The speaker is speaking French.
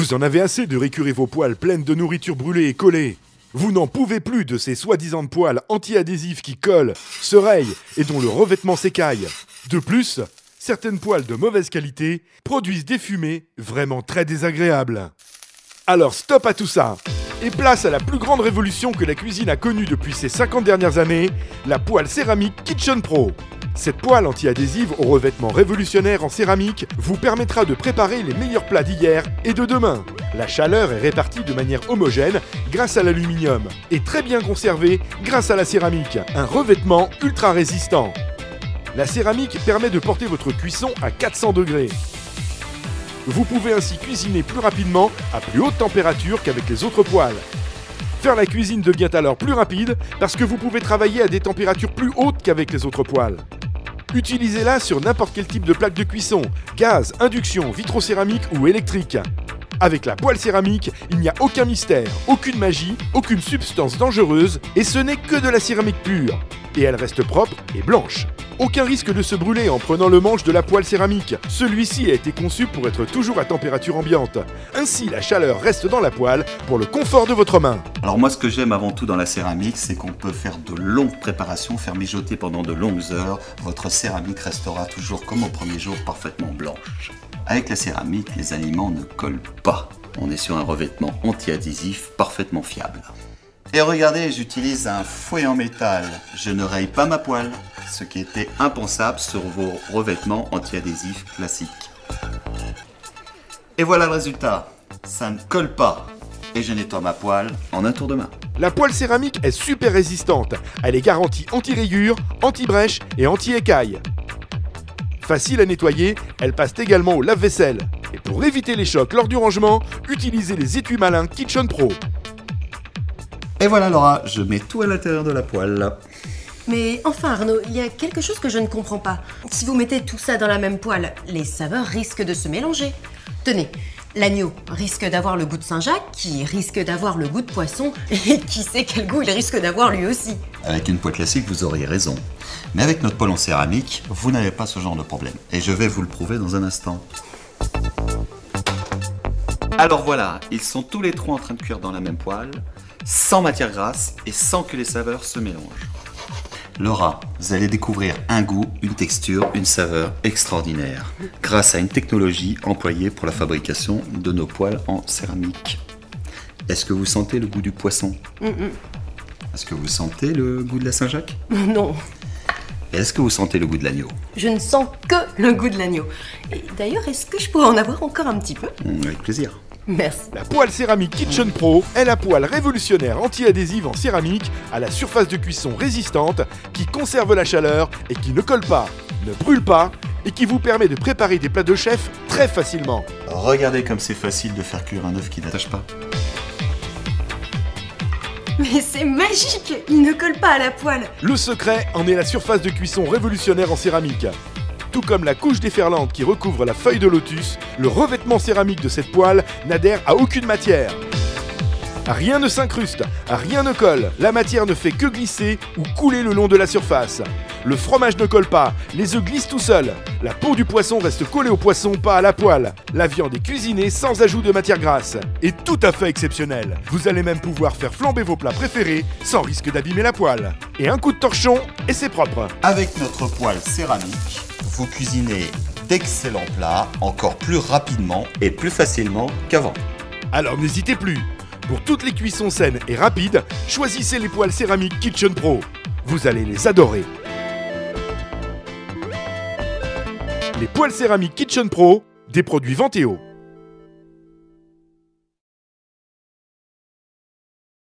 Vous en avez assez de récurer vos poêles pleines de nourriture brûlée et collée. Vous n'en pouvez plus de ces soi-disant poêles anti-adhésifs qui collent, se rayent et dont le revêtement s'écaille. De plus, certaines poêles de mauvaise qualité produisent des fumées vraiment très désagréables. Alors stop à tout ça et place à la plus grande révolution que la cuisine a connue depuis ces 50 dernières années, la poêle céramique Kitchen Pro. Cette poêle anti-adhésive au revêtement révolutionnaire en céramique vous permettra de préparer les meilleurs plats d'hier et de demain. La chaleur est répartie de manière homogène grâce à l'aluminium et très bien conservée grâce à la céramique, un revêtement ultra résistant. La céramique permet de porter votre cuisson à 400 degrés. Vous pouvez ainsi cuisiner plus rapidement à plus haute température qu'avec les autres poêles. Faire la cuisine devient alors plus rapide parce que vous pouvez travailler à des températures plus hautes qu'avec les autres poêles. Utilisez-la sur n'importe quel type de plaque de cuisson, gaz, induction, vitrocéramique ou électrique. Avec la poêle céramique, il n'y a aucun mystère, aucune magie, aucune substance dangereuse et ce n'est que de la céramique pure. Et elle reste propre et blanche. Aucun risque de se brûler en prenant le manche de la poêle céramique. Celui-ci a été conçu pour être toujours à température ambiante. Ainsi, la chaleur reste dans la poêle pour le confort de votre main. Alors moi, ce que j'aime avant tout dans la céramique, c'est qu'on peut faire de longues préparations, faire mijoter pendant de longues heures. Votre céramique restera toujours comme au premier jour, parfaitement blanche. Avec la céramique, les aliments ne collent pas. On est sur un revêtement anti-adhésif parfaitement fiable. Et regardez, j'utilise un fouet en métal. Je ne raye pas ma poêle, ce qui était impensable sur vos revêtements anti-adhésifs classiques. Et voilà le résultat. Ça ne colle pas. Et je nettoie ma poêle en un tour de main. La poêle céramique est super résistante. Elle est garantie anti-rayures, anti-brèche et anti-écailles. Facile à nettoyer, elle passe également au lave-vaisselle. Et pour éviter les chocs lors du rangement, utilisez les étuis malins Kitchen Pro. Et voilà Laura, je mets tout à l'intérieur de la poêle. Mais enfin Arnaud, il y a quelque chose que je ne comprends pas. Si vous mettez tout ça dans la même poêle, les saveurs risquent de se mélanger. Tenez, l'agneau risque d'avoir le goût de Saint-Jacques, qui risque d'avoir le goût de poisson, et qui sait quel goût il risque d'avoir lui aussi. Avec une poêle classique, vous auriez raison. Mais avec notre poêle en céramique, vous n'avez pas ce genre de problème. Et je vais vous le prouver dans un instant. Alors voilà, ils sont tous les trois en train de cuire dans la même poêle, sans matière grasse et sans que les saveurs se mélangent. Laura, vous allez découvrir un goût, une texture, une saveur extraordinaire grâce à une technologie employée pour la fabrication de nos poêles en céramique. Est-ce que vous sentez le goût du poisson? Est-ce que vous sentez le goût de la Saint-Jacques? Non. Et est-ce que vous sentez le goût de l'agneau? Je ne sens que le goût de l'agneau. Et d'ailleurs, est-ce que je pourrais en avoir encore un petit peu? Avec plaisir. Merci. La poêle céramique Kitchen Pro est la poêle révolutionnaire anti-adhésive en céramique à la surface de cuisson résistante qui conserve la chaleur et qui ne colle pas, ne brûle pas et qui vous permet de préparer des plats de chef très facilement. Regardez comme c'est facile de faire cuire un œuf qui n'attache pas. Mais c'est magique! Il ne colle pas à la poêle. Le secret en est la surface de cuisson révolutionnaire en céramique. Tout comme la couche déferlante qui recouvre la feuille de lotus, le revêtement céramique de cette poêle n'adhère à aucune matière. Rien ne s'incruste, rien ne colle, la matière ne fait que glisser ou couler le long de la surface. Le fromage ne colle pas, les œufs glissent tout seuls. La peau du poisson reste collée au poisson, pas à la poêle. La viande est cuisinée sans ajout de matière grasse. Et tout à fait exceptionnel. Vous allez même pouvoir faire flamber vos plats préférés sans risque d'abîmer la poêle. Et un coup de torchon et c'est propre. Avec notre poêle céramique, vous cuisinez d'excellents plats encore plus rapidement et plus facilement qu'avant. Alors n'hésitez plus. Pour toutes les cuissons saines et rapides, choisissez les poêles céramiques Kitchen Pro. Vous allez les adorer. Les poêles céramiques Kitchen Pro, des produits Venteo.